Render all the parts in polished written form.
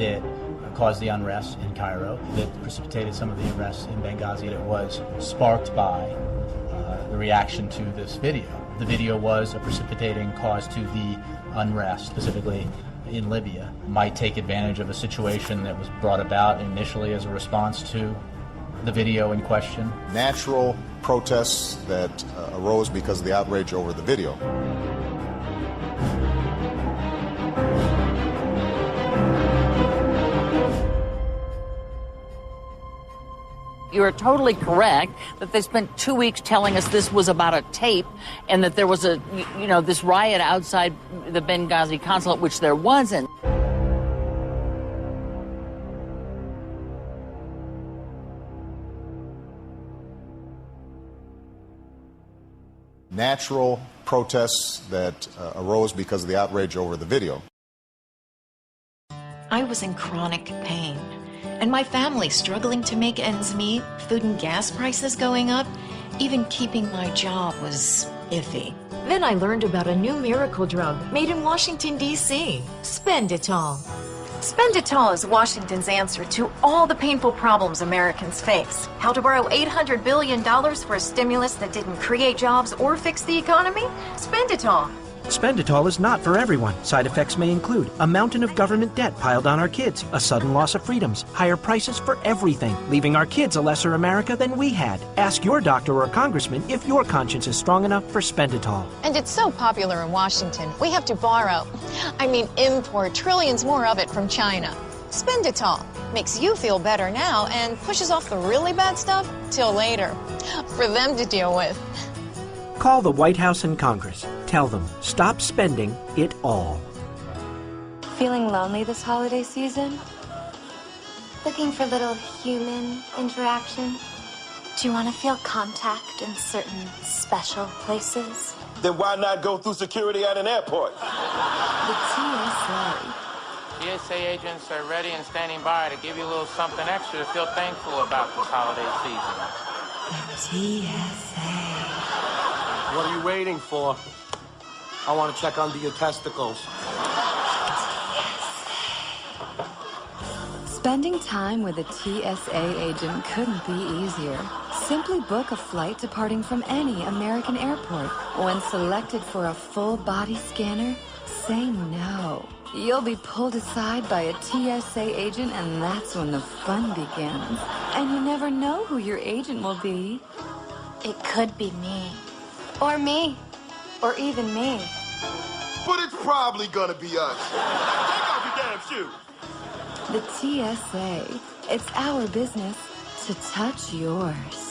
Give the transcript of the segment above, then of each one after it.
that caused the unrest in Cairo, that precipitated some of the arrests in Benghazi, and it was sparked by the reaction to this video. The video was a precipitating cause to the unrest, specifically in Libya. Might take advantage of a situation that was brought about initially as a response to the video in question. Natural protests that arose because of the outrage over the video. You are totally correct that they spent 2 weeks telling us this was about a tape and that there was this riot outside the Benghazi consulate, which there wasn't. Natural protests that arose because of the outrage over the video. I was in chronic pain, and my family struggling to make ends meet, food and gas prices going up, even keeping my job was iffy. Then I learned about a new miracle drug made in Washington, D.C. Spenditol. Spenditol is Washington's answer to all the painful problems Americans face. How to borrow $800 billion for a stimulus that didn't create jobs or fix the economy? Spenditol. Spenditol is not for everyone. Side effects may include a mountain of government debt piled on our kids, a sudden loss of freedoms, higher prices for everything, leaving our kids a lesser America than we had. Ask your doctor or congressman if your conscience is strong enough for Spenditol. And it's so popular in Washington, we have to import trillions more of it from China. Spenditol makes you feel better now and pushes off the really bad stuff till later, for them to deal with. Call the White House and Congress. Tell them, stop spending it all. Feeling lonely this holiday season? Looking for little human interaction? Do you want to feel contact in certain special places? Then why not go through security at an airport? The TSA. TSA agents are ready and standing by to give you a little something extra to feel thankful about this holiday season. The TSA. What are you waiting for? I want to check under your testicles. Spending time with a TSA agent couldn't be easier. Simply book a flight departing from any American airport. When selected for a full body scanner, say no. You'll be pulled aside by a TSA agent, and that's when the fun begins. And you never know who your agent will be. It could be me. Or me. Or even me. But it's probably gonna be us. Take off your damn shoe. The TSA. It's our business to touch yours.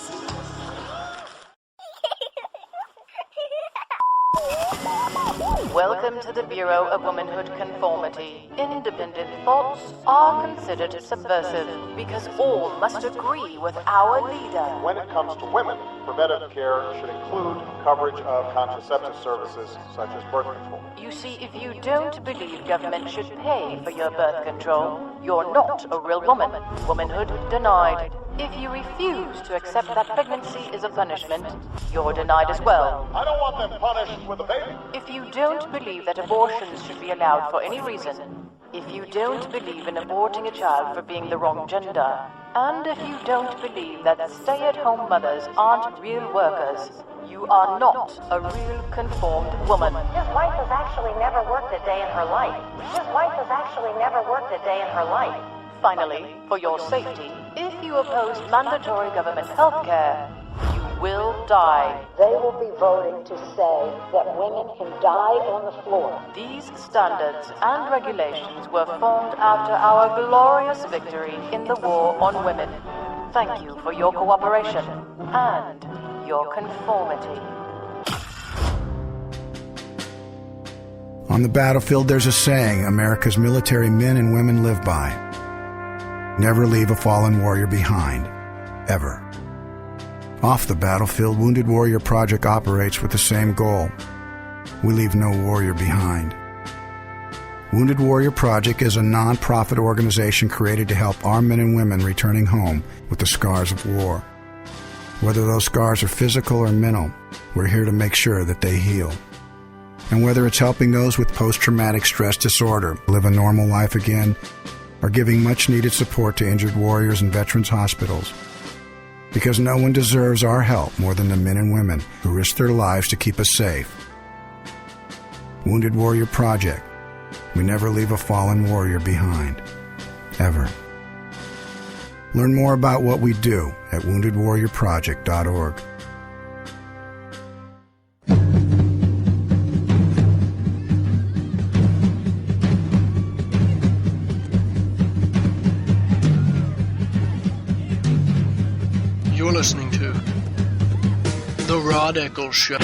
Welcome to the Bureau of Womanhood Conformity. Independent thoughts are considered subversive because all must agree with our leader. When it comes to women, preventative care should include coverage of contraceptive services such as birth control. You see, if you don't believe government should pay for your birth control, you're not a real woman. Womanhood denied. If you refuse to accept that pregnancy is a punishment, you're denied as well. I don't want them punished with a baby. If you don't believe that abortions should be allowed for any reason, if you don't believe in aborting a child for being the wrong gender, and if you don't believe that stay-at-home mothers aren't real workers, you are not a real conformed woman. His wife has actually never worked a day in her life. His wife has actually never worked a day in her life. Finally, for your safety, if you oppose mandatory government health care, you will die. They will be voting to say that women can die on the floor. These standards and regulations were formed after our glorious victory in the war on women. Thank you for your cooperation and your conformity. On the battlefield, there's a saying America's military men and women live by. Never leave a fallen warrior behind, ever. Off the battlefield, Wounded Warrior Project operates with the same goal. We leave no warrior behind. Wounded Warrior Project is a non-profit organization created to help our men and women returning home with the scars of war. Whether those scars are physical or mental, we're here to make sure that they heal. And whether it's helping those with post-traumatic stress disorder live a normal life again, are giving much-needed support to injured warriors and veterans hospitals. Because no one deserves our help more than the men and women who risk their lives to keep us safe. Wounded Warrior Project. We never leave a fallen warrior behind. Ever. Learn more about what we do at woundedwarriorproject.org. You're listening to The Rod Eccles Show.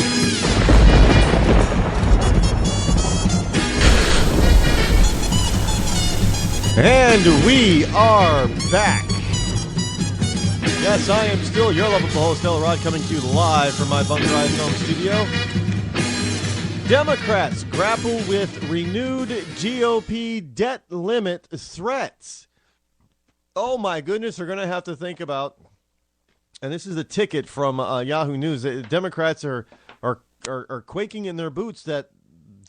And we are back. Yes, I am still your lovable host, El Rod, coming to you live from my bunkerized home studio. Democrats grapple with renewed GOP debt limit threats. Oh my goodness, they're going to have to think about, and this is a ticket from Yahoo News, Democrats are quaking in their boots that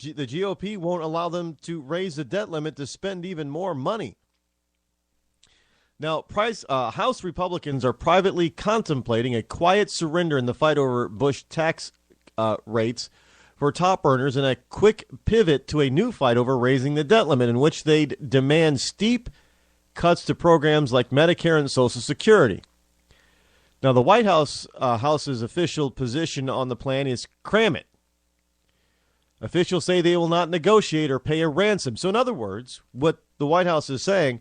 the GOP won't allow them to raise the debt limit to spend even more money. Now, House Republicans are privately contemplating a quiet surrender in the fight over Bush tax rates for top earners and a quick pivot to a new fight over raising the debt limit, in which they'd demand steep cuts to programs like Medicare and Social Security. Now, the White House's official position on the plan is cram it. Officials say they will not negotiate or pay a ransom. So in other words, what the White House is saying,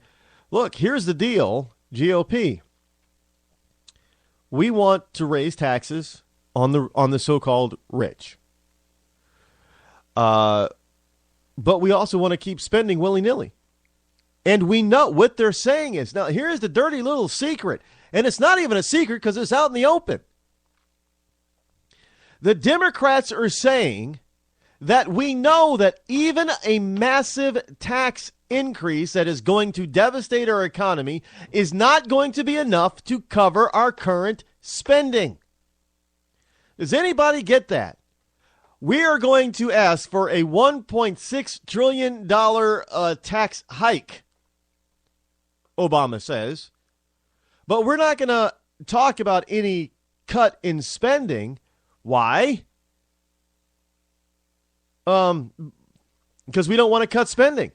look, here's the deal, GOP. We want to raise taxes on the so-called rich. But we also want to keep spending willy-nilly. And we know what they're saying is, now here's the dirty little secret, and it's not even a secret because it's out in the open. The Democrats are saying that we know that even a massive tax increase that is going to devastate our economy is not going to be enough to cover our current spending. Does anybody get that? We are going to ask for a $1.6 trillion tax hike, Obama says, but we're not going to talk about any cut in spending. Why? Because we don't want to cut spending.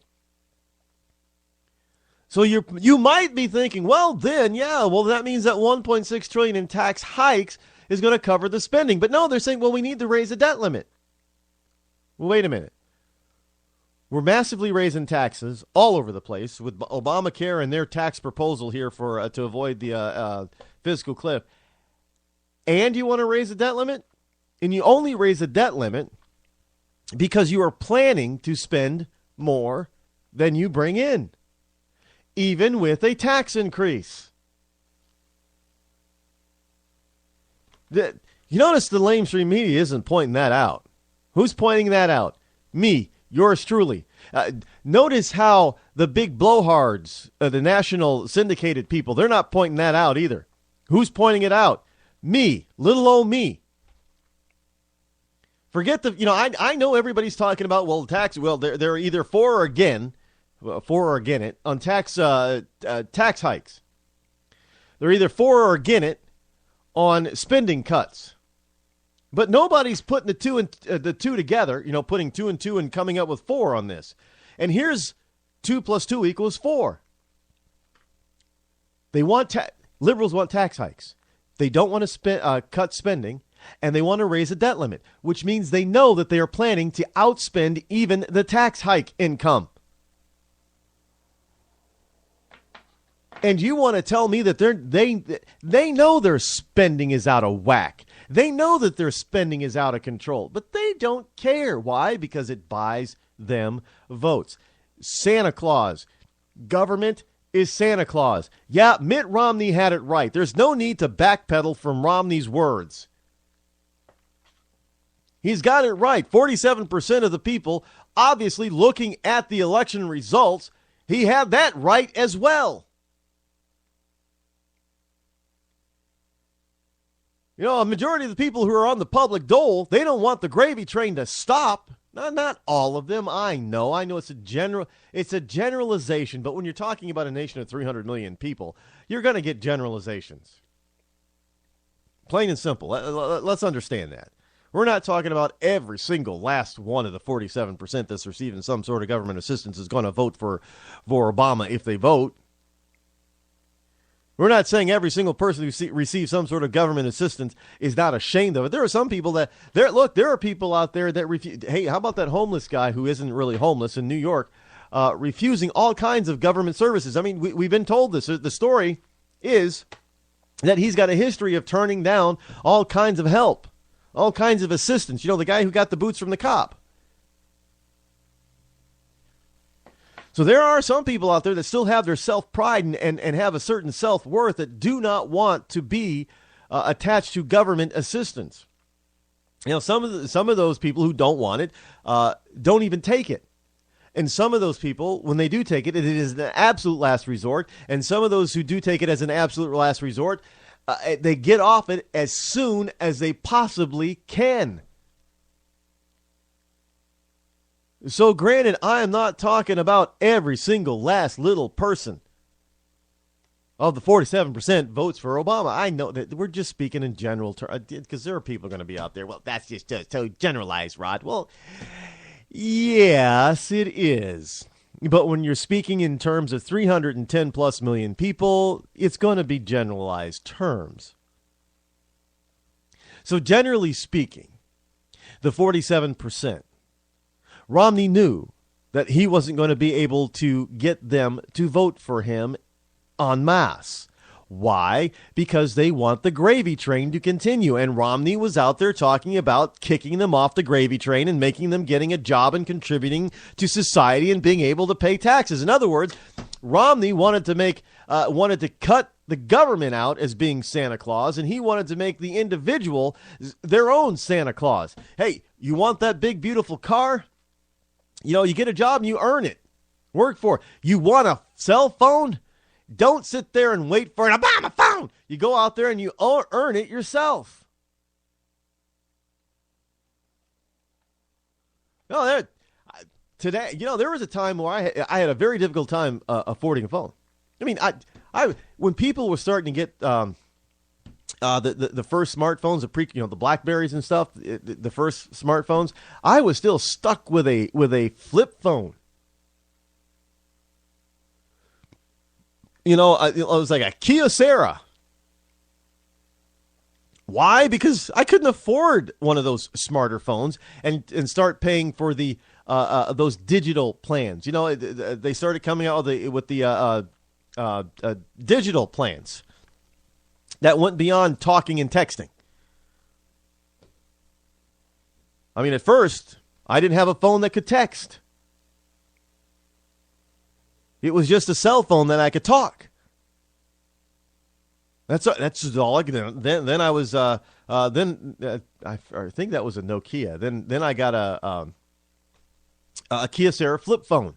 So you might be thinking, well, then, that means that $1.6 trillion in tax hikes is going to cover the spending. But no, they're saying, well, we need to raise the debt limit. Well, wait a minute. We're massively raising taxes all over the place with Obamacare and their tax proposal here to avoid the fiscal cliff. And you want to raise the debt limit? And you only raise the debt limit because you are planning to spend more than you bring in, even with a tax increase. You notice the lamestream media isn't pointing that out. Who's pointing that out? Me, yours truly. Notice how the big blowhards, the national syndicated people, they're not pointing that out either. Who's pointing it out? Me, little old me. Forget I know everybody's talking about, they're either for or again it on tax hikes. They're either for or against it on spending cuts. But nobody's putting the two together, putting 2 and 2 and coming up with 4 on this. And here's 2 plus 2 equals 4. Liberals want tax hikes. They don't want to cut spending. And they want to raise a debt limit, which means they know that they are planning to outspend even the tax hike income. And you want to tell me that they know their spending is out of whack. They know that their spending is out of control, but they don't care. Why? Because it buys them votes. Santa Claus. Government is Santa Claus. Yeah, Mitt Romney had it right. There's no need to backpedal from Romney's words. He's got it right. 47% of the people obviously looking at the election results, he had that right as well. A majority of the people who are on the public dole, they don't want the gravy train to stop. Not all of them. I know it's a generalization, but when you're talking about a nation of 300 million people, you're going to get generalizations. Plain and simple. Let's understand that. We're not talking about every single last one of the 47% that's receiving some sort of government assistance is going to vote for Obama if they vote. We're not saying every single person who receives some sort of government assistance is not ashamed of it. There are some people there are people out there that refuse. Hey, how about that homeless guy who isn't really homeless in New York, refusing all kinds of government services? I mean, we've been told this. The story is that he's got a history of turning down all kinds of help, all kinds of assistance. You know, the guy who got the boots from the cop. So there are some people out there that still have their self-pride and have a certain self-worth that do not want to be attached to government assistance. You know, some of those people who don't want it don't even take it. And some of those people, when they do take it, it is an absolute last resort. And some of those who do take it as an absolute last resort, they get off it as soon as they possibly can. So granted, I am not talking about every single last little person of the 47% votes for Obama. I know that we're just speaking in general terms, because there are people going to be out there. Well, that's just so generalized, Rod. Well, yes, it is. But when you're speaking in terms of 310 plus million people, it's going to be generalized terms. So generally speaking, the 47%, Romney knew that he wasn't going to be able to get them to vote for him en masse. Why? Because they want the gravy train to continue. And Romney was out there talking about kicking them off the gravy train and making them getting a job and contributing to society and being able to pay taxes. In other words, Romney wanted to cut the government out as being Santa Claus, and he wanted to make the individual their own Santa Claus. Hey, you want that big, beautiful car? You know, you get a job and you earn it. Work for it. You want a cell phone? Don't sit there and wait for an Obama phone. You go out there and you earn it yourself. No, today, you know, there was a time where I had a very difficult time affording a phone. I mean, I when people were starting to get the first smartphones, the BlackBerries and stuff, the first smartphones, I was still stuck with a flip phone. You know, it was like a Kyocera. Why? Because I couldn't afford one of those smarter phones and start paying for the those digital plans. You know, they started coming out with the digital plans that went beyond talking and texting. I mean, at first, I didn't have a phone that could text. It was just a cell phone that I could talk. That's all I could do. Then I was I think that was a Nokia. Then I got a Kyocera flip phone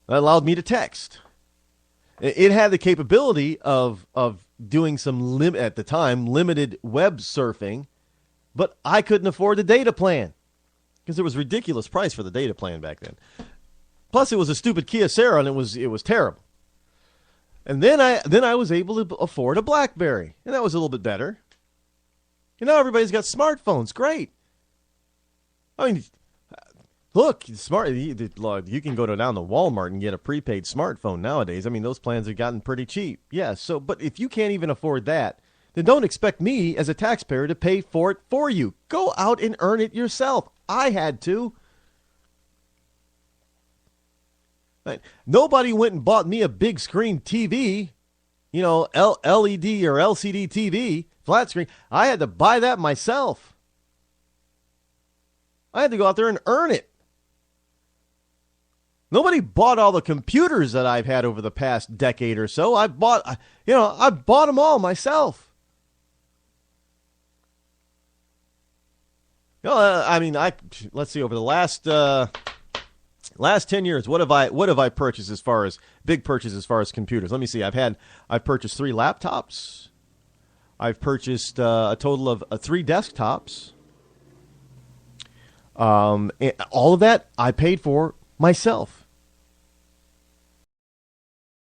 that allowed me to text. It had the capability of doing some at the time limited web surfing, but I couldn't afford the data plan because it was a ridiculous price for the data plan back then. Plus, it was a stupid Kyocera, and it was terrible. And then I was able to afford a BlackBerry, and that was a little bit better. You know, everybody's got smartphones. Great. I mean, look, you can go down to Walmart and get a prepaid smartphone nowadays. I mean, those plans have gotten pretty cheap. Yeah, but if you can't even afford that, then don't expect me as a taxpayer to pay for it for you. Go out and earn it yourself. I had to. Right. Nobody went and bought me a big screen TV, you know, LED or LCD TV, flat screen. I had to buy that myself. I had to go out there and earn it. Nobody bought all the computers that I've had over the past decade or so. I bought them all myself. You know, let's see, over the last 10 years, what have I purchased as far as big purchases as far as computers? Let me see. I've purchased 3 laptops. I've purchased a total of 3 desktops. All of that I paid for myself.